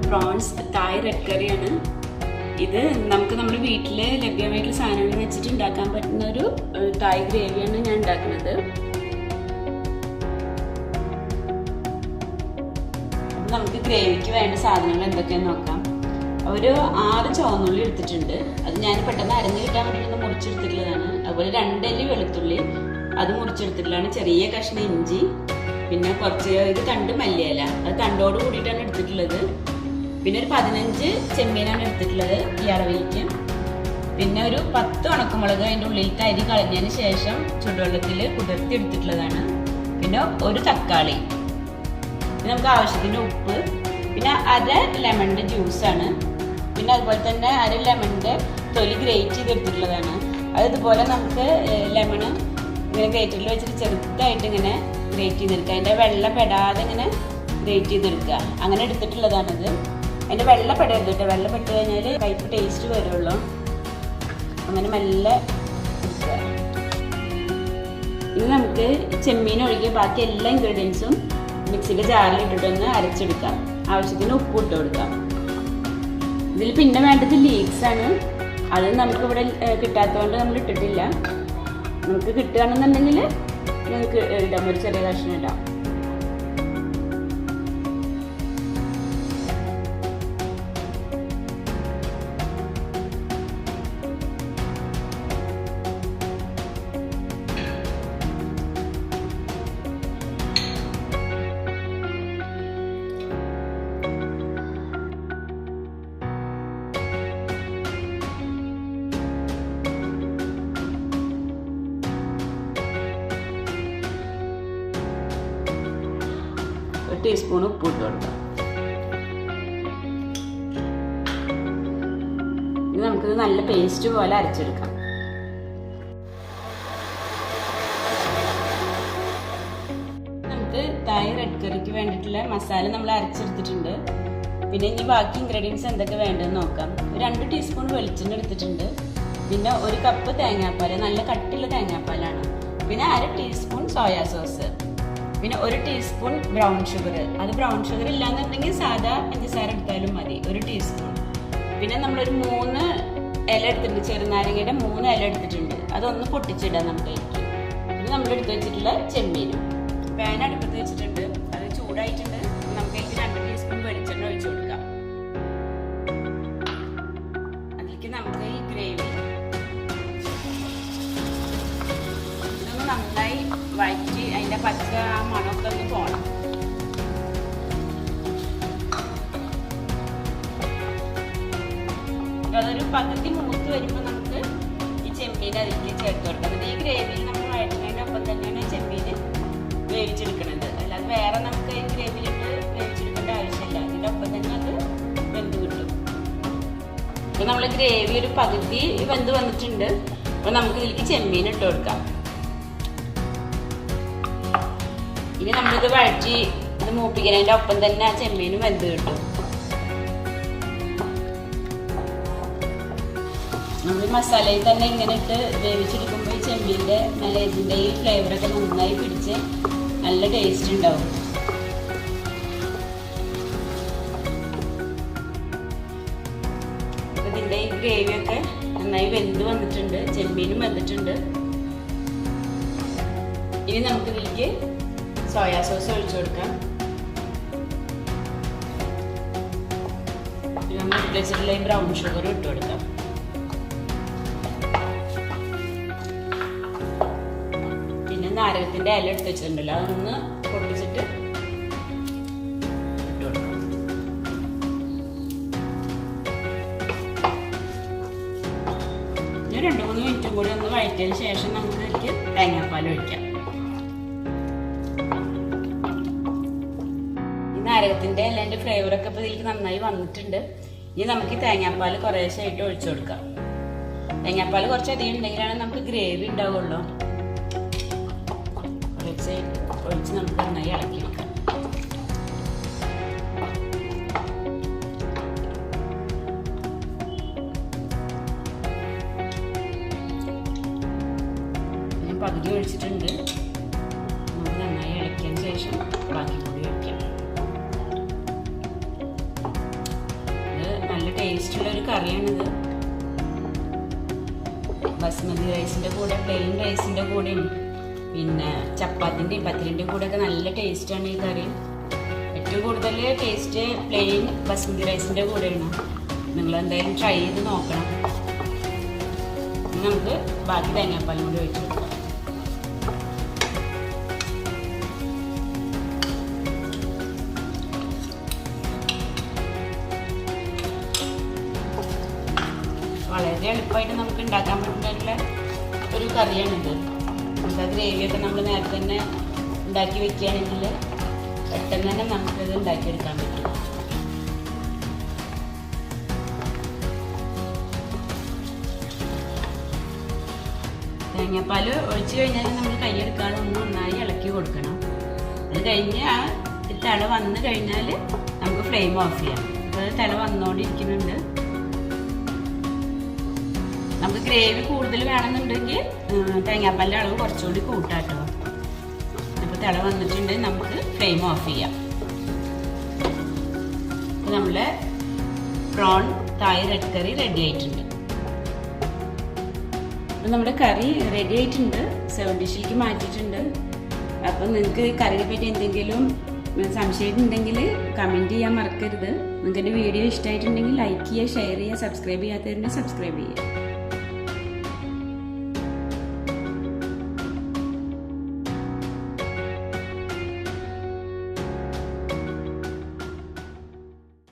prawns Thai red curry ആണ്. ഇത് നമുക്ക് നമ്മുടെ വീട്ടിൽ ലഭ്യമായിട്ടുള്ള സാധനങ്ങൾ വെച്ചിട്ട് ഉണ്ടാക്കാൻ പറ്റുന്ന ഒരു തായ് ഗ്രേവിയാണ് ഞാൻ ഉണ്ടാക്കുന്നത്. നമുക്ക് ഗ്രേവിക്ക് വേണ്ട സാധനങ്ങൾ എന്തൊക്കെയാണെന്ന് നോക്കാം. ഒരു 6 ചുവന്നുള്ളി എടുത്തിട്ടുണ്ട്. അത് ഞാൻ പെട്ടെന്ന് അരഞ്ഞു കിട്ടാൻ വേണ്ടിയിട്ട് മുറിച്ചെടുത്തിട്ടുള്ളതാണ്. അതുപോലെ 2 അല്ലി വെളുത്തുള്ളി അത് മുറിച്ചെടുത്തിട്ടുള്ളതാണ്. ചെറിയ കഷ്ണം ഇഞ്ചി, പിന്നെ കുറച്ച് ഇത് തണ്ട് മല്ലിയില, അത് തണ്ടോട് കൂടിയിട്ടാണ് എടുത്തിട്ടുള്ളത്. പിന്നെ ഒരു 15 ചെമ്മീനാണ് എടുത്തിട്ടുള്ളത് ഈ അളവിലേക്ക്. പിന്നെ ഒരു 10 ഉണക്കമുളക് അതിൻ്റെ ഉള്ളിലത്തെ അരി കളഞ്ഞതിന് ശേഷം ചുടുവെള്ളത്തിൽ കുതിർത്തി എടുത്തിട്ടുള്ളതാണ്. പിന്നെ ഒരു തക്കാളി, പിന്നെ നമുക്ക് ആവശ്യത്തിന് ഉപ്പ്, പിന്നെ 1/2 ലെമണിൻ്റെ ജ്യൂസാണ്. പിന്നെ അതുപോലെ തന്നെ 1/2 ലെമണിൻ്റെ തൊലി ഗ്രേറ്റ് ചെയ്തെടുത്തിട്ടുള്ളതാണ്. അത് ഇതുപോലെ നമുക്ക് ലെമണ് ഇങ്ങനെ ഗ്രേറ്ററിൽ വെച്ചിട്ട് ചെറുതായിട്ട് ഇങ്ങനെ ഗ്രേറ്റ് ചെയ്തെടുക്കുക. അതിൻ്റെ വെള്ളം പെടാതെ ഇങ്ങനെ ഗ്രേറ്റ് ചെയ്തെടുക്കുക. അങ്ങനെ എടുത്തിട്ടുള്ളതാണിത്. അതിൻ്റെ വെള്ളം പെടരുത് കേട്ടോ. വെള്ളം പെട്ട് കഴിഞ്ഞാൽ കയ്പ്പ് ടേസ്റ്റ് വരുള്ളൂ. അങ്ങനെ മെല്ലെ എടുക്കുക. ഇനി നമുക്ക് ചെമ്മീൻ ഒഴികെ ബാക്കി എല്ലാ ഇൻഗ്രീഡിയൻസും മിക്സിയുടെ ജാറിൽ ഇട്ടിട്ടൊന്ന് അരച്ചെടുക്കാം. ആവശ്യത്തിന് ഉപ്പ് ഇട്ട് കൊടുക്കാം. ഇതിൽ പിന്നെ വേണ്ടത് ലീക്സ് ആണ്. അത് നമുക്കിവിടെ കിട്ടാത്തതുകൊണ്ട് നമ്മൾ ഇട്ടിട്ടില്ല. നമുക്ക് കിട്ടുകയാണെന്നുണ്ടെങ്കിൽ നിങ്ങൾക്ക് ഇടാം, ഒരു ചെറിയ കഷ്ണം ഇടാം. ടീസ്പൂൺ ഉപ്പ് ഇട്ട് കൊടുക്കാം. ഇത് നമുക്കിത് നല്ല പേസ്റ്റ് പോലെ അരച്ചെടുക്കാം. നമുക്ക് തായ് റെഡ് കറിക്ക് വേണ്ടിയിട്ടുള്ള മസാല നമ്മൾ അരച്ചെടുത്തിട്ടുണ്ട്. പിന്നെ ഇനി ബാക്കി ഇൻഗ്രീഡിയൻസ് എന്തൊക്കെ വേണ്ടതെന്ന് നോക്കാം. 2 ടീസ്പൂൺ വെളിച്ചെണ്ണ എടുത്തിട്ടുണ്ട്. പിന്നെ 1 കപ്പ് തേങ്ങാപ്പാൽ, നല്ല കട്ടിയുള്ള തേങ്ങാപ്പാലാണ്. പിന്നെ 1/2 ടീസ്പൂൺ സോയാ സോസ്, പിന്നെ 1 ടീസ്പൂൺ ബ്രൗൺ ഷുഗർ. അത് ബ്രൗൺ ഷുഗർ ഇല്ലാന്നുണ്ടെങ്കിൽ സാധാ പഞ്ചസാര എടുത്താലും മതി, 1 ടീസ്പൂൺ. പിന്നെ നമ്മളൊരു 3 ഇല എടുത്തിട്ടുണ്ട്, ചെറുനാരങ്ങയുടെ 3 ഇല എടുത്തിട്ടുണ്ട്. അതൊന്ന് പൊട്ടിച്ചിടാം നമുക്ക്. പിന്നെ നമ്മളെടുത്ത് വെച്ചിട്ടുള്ള ചെമ്മീനും. പാൻ അടുപ്പത്ത് വെച്ചിട്ടുണ്ട്, അത് ചൂടായിട്ടുണ്ട്. നമുക്ക് 2 ടീസ്പൂൺ വെളിച്ചെണ്ണ ഒഴിച്ചു കൊടുക്കാം. അതിലേക്ക് നമുക്ക് ഈ ഗ്രേവി ഇതൊന്ന് നന്നായി വഴറ്റി അതിൻ്റെ പച്ച മണമൊക്കെ ഒന്ന് പോകണം. അതൊരു പകുതി മൂത്ത് വരുമ്പോൾ നമുക്ക് ഈ ചെമ്മീൻ അതിലേക്ക് ചേർത്ത് കൊടുക്കാം. എന്നിട്ട് ഈ ഗ്രേവിയിൽ നമ്മൾ വഴറ്റുന്നതിനൊപ്പം തന്നെയാണ് ചെമ്മീൻ വേവിച്ചെടുക്കുന്നത്. അല്ലാതെ വേറെ നമുക്ക് ഈ ഗ്രേവിയിലിട്ട് വേവിച്ചെടുക്കേണ്ട ആവശ്യമില്ല. ഇതിൻ്റെ ഒപ്പം തന്നെ അത് വെന്ത് കിട്ടും. അപ്പോൾ നമ്മൾ ഗ്രേവി ഒരു പകുതി വെന്ത് വന്നിട്ടുണ്ട്. അപ്പോൾ നമുക്ക് ഇതിലേക്ക് ചെമ്മീൻ ഇട്ട് കൊടുക്കാം. ഇനി നമ്മളിത് വഴറ്റി ഇത് മൂപ്പിക്കുന്നതിൻ്റെ ഒപ്പം തന്നെ ആ ചെമ്മീനും വെന്ത് കിട്ടും. നമ്മൾ മസാലയിൽ തന്നെ ഇങ്ങനെ ഇട്ട് വേവിച്ചെടുക്കുമ്പോൾ ഈ ചെമ്മീൻ്റെ നല്ല ഇതിൻ്റെ ഈ ഫ്ലേവറൊക്കെ നന്നായി പിടിച്ച് നല്ല ടേസ്റ്റ് ഉണ്ടാവും. അപ്പോൾ ഇതിൻ്റെ ഈ ഗ്രേവിയൊക്കെ നന്നായി വെന്ത് വന്നിട്ടുണ്ട്, ചെമ്മീനും വെന്തിട്ടുണ്ട്. ഇനി നമുക്ക് ഇതിലേക്ക് സോയാ സോസ് ഒഴിച്ചു കൊടുക്കാം. പിന്നെ നമ്മൾ വെച്ചിട്ടുള്ള ഈ ബ്രൗൺ ഷുഗർ ഇട്ട് കൊടുക്കാം. പിന്നെ നാരകത്തിൻ്റെ ഇല എടുത്ത് വെച്ചിട്ടുണ്ടല്ലോ, അതൊന്ന് പൊട്ടിച്ചിട്ട് ഇട്ട് കൊടുക്കാം. ഇനി 2-3 മിനിറ്റും കൂടി ഒന്ന് വഴറ്റിയതിന് ശേഷം നമുക്ക് ഇതിലേക്ക് തേങ്ങാപ്പാൽ ഒഴിക്കാം. നാരകത്തിൻ്റെ ഇലേൻ്റെ ഫ്ലേവറൊക്കെ ഇപ്പോൾ ഇതിലേക്ക് നന്നായി വന്നിട്ടുണ്ട്. ഇനി നമുക്ക് ഈ തേങ്ങാപ്പാൽ കുറേശ്ശായിട്ട് ഒഴിച്ചു കൊടുക്കാം. തേങ്ങാപ്പാൽ കുറച്ചധികം ഉണ്ടെങ്കിലാണ് നമുക്ക് ഗ്രേവി ഉണ്ടാവുള്ളൂ. കുറച്ചായിട്ട് ഒഴിച്ച് നമുക്ക് നന്നായി ഇളക്കി വെക്കാം. പകുതി ഒഴിച്ചിട്ടുണ്ട്. നമുക്ക് നന്നായി ഇളക്കിയതിന് ശേഷം ബാക്കി കൂടി ഒഴിക്കാം. ഇത് നല്ല ടേസ്റ്റുള്ളൊരു കറിയാണിത്. ബസ്മതി റൈസിൻ്റെ കൂടെ, പ്ലെയിൻ റൈസിൻ്റെ കൂടെയും പിന്നെ ചപ്പാത്തിൻ്റെയും പത്തിരിൻ്റെയും കൂടെയൊക്കെ നല്ല ടേസ്റ്റാണ് ഈ കറി. ഏറ്റവും കൂടുതൽ ടേസ്റ്റ് പ്ലെയിൻ ബസ്മതി റൈസിൻ്റെ കൂടെയാണ്. നിങ്ങൾ എന്തായാലും ട്രൈ ചെയ്ത് നോക്കണം. നമുക്ക് ബാക്കി തേങ്ങാപ്പാലും കൂടി ഒഴിച്ചു കൊടുക്കാം. വളരെ എളുപ്പമായിട്ട് നമുക്ക് ഉണ്ടാക്കാൻ പറ്റുന്ന ഒരു കറിയാണിത്. നമുക്ക് ആ ഗ്രേവിയൊക്കെ നമ്മൾ നേരത്തെ തന്നെ ഉണ്ടാക്കി വെക്കുകയാണെങ്കിൽ പെട്ടെന്ന് തന്നെ നമുക്കിത് ഉണ്ടാക്കിയെടുക്കാൻ പറ്റും. തേങ്ങാപ്പാൽ ഒഴിച്ച് കഴിഞ്ഞാൽ നമ്മൾ കൈയെടുക്കാതെ ഒന്ന് നന്നായി ഇളക്കി കൊടുക്കണം. അത് കഴിഞ്ഞ് ആ തിള വന്നു കഴിഞ്ഞാൽ നമുക്ക് ഫ്ലെയിം ഓഫ് ചെയ്യാം. അപ്പോൾ തിള വന്നുകൊണ്ടിരിക്കുന്നുണ്ട്. നമുക്ക് ഗ്രേവി കൂടുതൽ വേണമെന്നുണ്ടെങ്കിൽ തേങ്ങാപ്പാലിൻ്റെ അളവ് കുറച്ചുകൂടി കൂട്ടാട്ടോ. അപ്പോൾ തിള വന്നിട്ടുണ്ട്, നമുക്ക് ഫ്ലെയിം ഓഫ് ചെയ്യാം. നമ്മുടെ പ്രോൺ തായ് റെഡ് കറി റെഡി ആയിട്ടുണ്ട്. അപ്പം നമ്മുടെ കറി റെഡി ആയിട്ടുണ്ട്. സെർവിംഗ് ഡിഷിലേക്ക് മാറ്റിയിട്ടുണ്ട്. അപ്പം നിങ്ങൾക്ക് കറിയെ പറ്റി എന്തെങ്കിലും സംശയം ഉണ്ടെങ്കിൽ കമൻറ്റ് ചെയ്യാൻ മറക്കരുത്. നിങ്ങൾക്ക് എൻ്റെ വീഡിയോ ഇഷ്ടമായിട്ടുണ്ടെങ്കിൽ ലൈക്ക് ചെയ്യുക, ഷെയർ ചെയ്യുക, സബ്സ്ക്രൈബ് ചെയ്യാത്തവരുണ്ടെങ്കിൽ സബ്സ്ക്രൈബ് ചെയ്യുക.